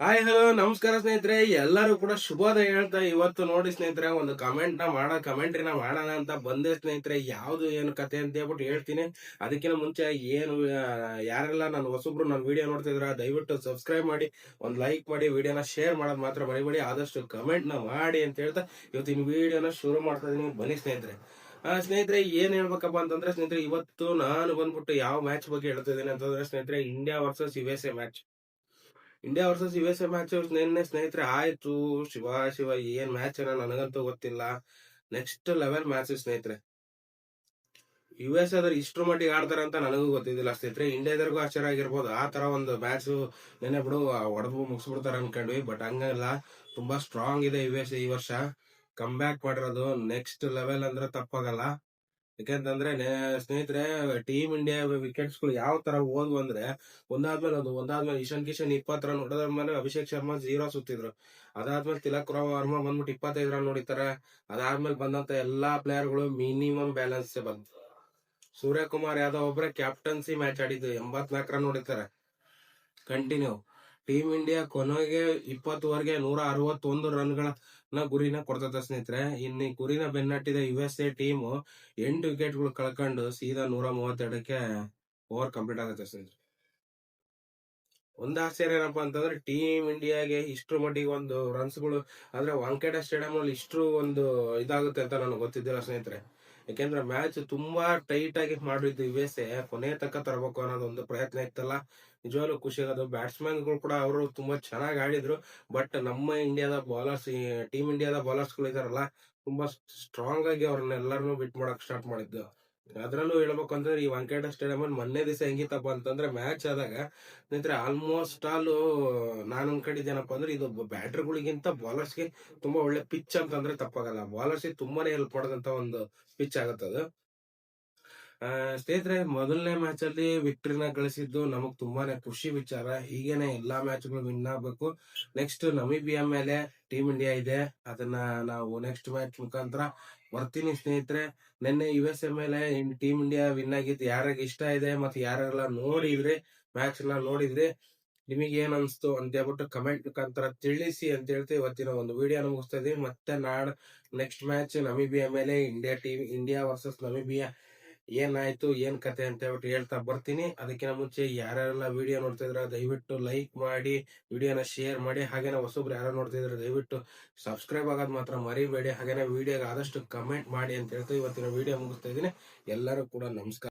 Hi hello ನಮಸ್ಕಾರ ಸ್ನೇಹಿತರೆ, ಎಲ್ಲರೂ ಕೂಡ ಶುಭೋದಯ ಹೇಳ್ತಾ ಇವತ್ತು ನೋಡಿ ಸ್ನೇಹಿತರೆ, ಒಂದು ಕಮೆಂಟ್ರಿನ ಮಾಡೋಣ ಅಂತ ಬಂದೆ ಸ್ನೇಹಿತರೆ. ಯಾವ್ದು ಏನು ಕತೆ ಅಂತ ಹೇಳ್ಬಿಟ್ಟು ಹೇಳ್ತೀನಿ. ಅದಕ್ಕಿಂತ ಮುಂಚೆ ಏನು ಯಾರೆಲ್ಲ ನನ್ನ ಹೊಸಬ್ರು ನನ್ನ ವಿಡಿಯೋ ನೋಡ್ತಿದ್ರ ದಯವಿಟ್ಟು ಸಬ್ಸ್ಕ್ರೈಬ್ ಮಾಡಿ, ಒಂದು ಲೈಕ್ ಮಾಡಿ, ವಿಡಿಯೋನ ಶೇರ್ ಮಾಡೋದು ಮಾತ್ರ ಮರಿಬೇಡಿ, ಆದಷ್ಟು ಕಮೆಂಟ್ ನ ಮಾಡಿ ಅಂತ ಹೇಳ್ತಾ ಇವತ್ತಿನ ವಿಡಿಯೋನ ಶುರು ಮಾಡ್ತಾ ಇದೀನಿ. ಬನ್ನಿ ಸ್ನೇಹಿತರೆ. ಸ್ನೇಹಿತರೆ, ಏನ್ ಹೇಳ್ಬೇಕಪ್ಪ ಅಂತಂದ್ರೆ ಸ್ನೇಹಿತರೆ, ಇವತ್ತು ನಾನು ಬಂದ್ಬಿಟ್ಟು ಯಾವ ಮ್ಯಾಚ್ ಬಗ್ಗೆ ಹೇಳ್ತಾ ಇದ್ದೀನಿ ಅಂತಂದ್ರೆ ಸ್ನೇಹಿತರೆ, India versus USA match. India versus USA match ನಿನ್ನೆ ಸ್ನೇಹಿತರೆ ಆಯ್ತು. ಶಿವ ಶಿವ, ಏನ್ ಮ್ಯಾಚ್ ಏನೋ ನನಗಂತೂ ಗೊತ್ತಿಲ್ಲ. ನೆಕ್ಸ್ಟ್ ಲೆವೆಲ್ ಮ್ಯಾಚ್ ಸ್ನೇಹಿತರೆ. US ಆದ್ರೆ ಇಷ್ಟ್ರ ಮಟ್ಟಿಗೆ ಆಡ್ತಾರೆ ಅಂತ ನನಗೂ ಗೊತ್ತಿದ್ದಿಲ್ಲ ಸ್ನೇಹಿತರೆ. ಇಂಡಿಯಾದರ್ಗೂ ಆಶ್ಚರ್ಯ ಆಗಿರ್ಬೋದು, ಆ ತರ ಒಂದು ಮ್ಯಾಚ್ ನೆನ್ನೆ ಬಿಡು ಹೊಡೆದು ಮುಗಿಸ್ಬಿಡ್ತಾರೆ ಅನ್ಕೊಂಡ್ವಿ. ಬಟ್ ಹಂಗಲ್ಲ, ತುಂಬಾ ಸ್ಟ್ರಾಂಗ್ ಇದೆ US ಈ ವರ್ಷ. ಕಮ್ ಬ್ಯಾಕ್ ಮಾಡಿರೋದು ನೆಕ್ಸ್ಟ್ ಲೆವೆಲ್ ಅಂದ್ರೆ ತಪ್ಪಾಗಲ್ಲ. ಯಾಕಂತಂದ್ರೆ ಸ್ನೇಹಿತರೆ, ಟೀಮ್ ಇಂಡಿಯಾ ವಿಕೆಟ್ಸ್ ಗಳು ಯಾವ ತರ ಹೋದ್ವು ಅಂದ್ರೆ ಒಂದಾದ್ಮೇಲೆ ಇಶಾನ್ ಕಿಶನ್ 20 ರನ್ ಹೊಡೆದ್ಮೇಲೆ ಅಭಿಷೇಕ್ ಶರ್ಮಾ 0 ಸುತ್ತಿದ್ರು. ಅದಾದ್ಮೇಲೆ ತಿಲಕ್ ವರ್ಮಾ ಬಂದ್ಬಿಟ್ಟು 25 ರನ್ ಹೊಡಿತಾರೆ. ಅದಾದ್ಮೇಲೆ ಬಂದಂತ ಎಲ್ಲಾ ಪ್ಲೇಯರ್ ಗಳು ಮಿನಿಮಮ್ ಬ್ಯಾಲೆನ್ಸ್ ಬಂತು. ಸೂರ್ಯಕುಮಾರ್ ಯಾದವ್ ಒಬ್ರೆ ಕ್ಯಾಪ್ಟನ್ಸಿ ಮ್ಯಾಚ್ ಆಡಿದ್ದು, 84 ರನ್ ಹೊಡಿತಾರೆ ಕಂಟಿನ್ಯೂ. ಟೀಮ್ ಇಂಡಿಯಾ ಕೊನೆಗೆ 20 ಓವರ್ಗೆ 161 ರನ್ಗಳ ಗುರಿನ ಕೊಡ್ತದ ಸ್ನೇಹಿತರೆ. ಇನ್ನು ಗುರಿನ ಬೆನ್ನಟ್ಟಿದ USA ಟೀಮ್ 8 ವಿಕೆಟ್ ಗಳು ಕಳ್ಕೊಂಡು ಸೀದಾ 132ಕ್ಕೆ ಓವರ್ ಕಂಪ್ಲೀಟ್ ಆಗುತ್ತೆ ಸ್ನೇಹಿತರೆ. ಒಂದ್ ಆಶ್ಚರ್ಯ ಏನಪ್ಪಾ ಅಂತಂದ್ರೆ, ಟೀಮ್ ಇಂಡಿಯಾಗೆ ಇಷ್ಟ್ರ ಮಟ್ಟಿಗೆ ಒಂದು ರನ್ಸ್ ಗಳು ಅಂದ್ರೆ ವಾಂಖೇಡೆ ಸ್ಟೇಡಿಯಂ ಅಲ್ಲಿ ಇಷ್ಟು ಒಂದು ಇದಾಗುತ್ತೆ ಅಂತ ನನಗೆ ಗೊತ್ತಿದ್ದಿಲ್ಲ ಸ್ನೇಹಿತರೆ. ಯಾಕೆಂದ್ರೆ ಮ್ಯಾಚ್ ತುಂಬಾ ಟೈಟ್ ಆಗಿ ಮಾಡಿದ್ದು USA ಕೊನೆ ತನಕ ತರಬೇಕು ಅನ್ನೋದು ಒಂದು ಪ್ರಯತ್ನ ಇತ್ತಲ್ಲ. ನಿಜವಾಗ್ಲೂ ಖುಷಿ ಆಗೋದು. ಬ್ಯಾಟ್ಸ್ಮನ್ ಗಳು ಕೂಡ ಅವರು ತುಂಬಾ ಚೆನ್ನಾಗಿ ಆಡಿದ್ರು. ಬಟ್ ನಮ್ಮ ಇಂಡಿಯಾದ ಬೌಲರ್ಸ್, ಟೀಮ್ ಇಂಡಿಯಾದ ಬೌಲರ್ಸ್ ಗಳು ಇದಾರಲ್ಲ, ತುಂಬಾ ಸ್ಟ್ರಾಂಗ್ ಆಗಿ ಅವ್ರನ್ನೆಲ್ಲರನ್ನು ಬಿಟ್ ಮಾಡಕ್ ಸ್ಟಾರ್ಟ್ ಮಾಡಿದ್ದು. ಅದ್ರಲ್ಲೂ ಹೇಳ್ಬೇಕು ಅಂದ್ರೆ ಈ ವಾಂಖೇಡೆ ಸ್ಟೇಡಿಯಂ ಅಲ್ಲಿ ಮೊನ್ನೆ ದಿವಸ ಹೆಂಗಿತ್ತಪ್ಪ ಅಂತಂದ್ರೆ, ಮ್ಯಾಚ್ ಆದಾಗ ಸ್ನೇಹಿತರೆ ಆಲ್ಮೋಸ್ಟ್ ಆಲ್ ನಾನು ಅನ್ಕೊಂಡಿದ್ದೇನಪ್ಪ ಅಂದ್ರೆ, ಇದು ಬ್ಯಾಟರ್ಗಳಿಗಿಂತ ಬೌಲರ್ಸ್ಗೆ ತುಂಬಾ ಒಳ್ಳೆ ಪಿಚ್ ಅಂತಂದ್ರೆ ತಪ್ಪಾಗಲ್ಲ. ಬೌಲರ್ಸ್ ತುಂಬಾನೇ ಹೆಲ್ಪ್ ಮಾಡೋದಂತ ಒಂದು ಪಿಚ್ ಆಗತ್ತದು. ಸ್ನೇಹಿತರೆ, ಮೊದಲನೇ ಮ್ಯಾಚ್ ಅಲ್ಲಿ ವಿಕ್ಟ್ರಿನ ಗಳಿಸಿದ್ದು ನಮಗ್ ತುಂಬಾನೇ ಖುಷಿ ವಿಚಾರ. ಹೀಗೇನೆ ಎಲ್ಲಾ ಮ್ಯಾಚ್ ಗಳು ವಿನ್ ಆಗ್ಬೇಕು. ನೆಕ್ಸ್ಟ್ ನಮಿಬಿಯಾ ಮೇಲೆ ಟೀಮ್ ಇಂಡಿಯಾ ಇದೆ, ಅದನ್ನ ನಾವು ನೆಕ್ಸ್ಟ್ ಮ್ಯಾಚ್ ಮುಖಾಂತರ ಬರ್ತೀನಿ ಸ್ನೇಹಿತರೆ. ನಿನ್ನೆ USA ಮೇಲೆ ಟೀಮ್ ಇಂಡಿಯಾ ವಿನ್ ಆಗಿದ್ದು ಯಾರಿಗೆ ಇಷ್ಟ ಇದೆ ಮತ್ತೆ ಯಾರೆಲ್ಲ ನೋಡಿದ್ರೆ ಮ್ಯಾಚ್ ನ ನೋಡಿದ್ರೆ ನಿಮಗೆ ಏನ್ ಅನ್ಸ್ತು ಅಂತ ಹೇಳ್ಬಿಟ್ಟು ಕಮೆಂಟ್ ಮುಖಾಂತರ ತಿಳಿಸಿ ಅಂತ ಹೇಳ್ತಾ ಇವತ್ತಿನ ಒಂದು ವಿಡಿಯೋ ಮುಗಿಸ್ತಾ ಇದೀವಿ. ಮತ್ತೆ ನೆಕ್ಸ್ಟ್ ಮ್ಯಾಚ್ ನಮಿಬಿಯಾ ಮೇಲೆ ಇಂಡಿಯಾ ವರ್ಸಸ್ ನಮಿಬಿಯಾ ಏನಾಯ್ತು ಏನ್ ಕತೆ ಅಂತ ಹೇಳ್ಬಿಟ್ಟು ಹೇಳ್ತಾ ಬರ್ತೀನಿ. ಅದಕ್ಕಿಂತ ಮುಂಚೆ ಯಾರೆಲ್ಲ ವಿಡಿಯೋ ನೋಡ್ತಿದ್ರ ದಯವಿಟ್ಟು ಲೈಕ್ ಮಾಡಿ, ವಿಡಿಯೋನ ಶೇರ್ ಮಾಡಿ, ಹಾಗೇನೆ ಹೊಸಬ್ರು ಯಾರು ನೋಡ್ತಿದ್ರೆ ದಯವಿಟ್ಟು ಸಬ್ಸ್ಕ್ರೈಬ್ ಆಗೋದು ಮಾತ್ರ ಮರಿಬೇಡಿ. ಹಾಗೇನೆ ವಿಡಿಯೋಗೆ ಆದಷ್ಟು ಕಮೆಂಟ್ ಮಾಡಿ ಅಂತ ಹೇಳ್ತಾ ಇವತ್ತಿನ ವಿಡಿಯೋ ಮುಗಿಸ್ತಾ ಇದೀನಿ. ಎಲ್ಲರೂ ಕೂಡ ನಮಸ್ಕಾರ.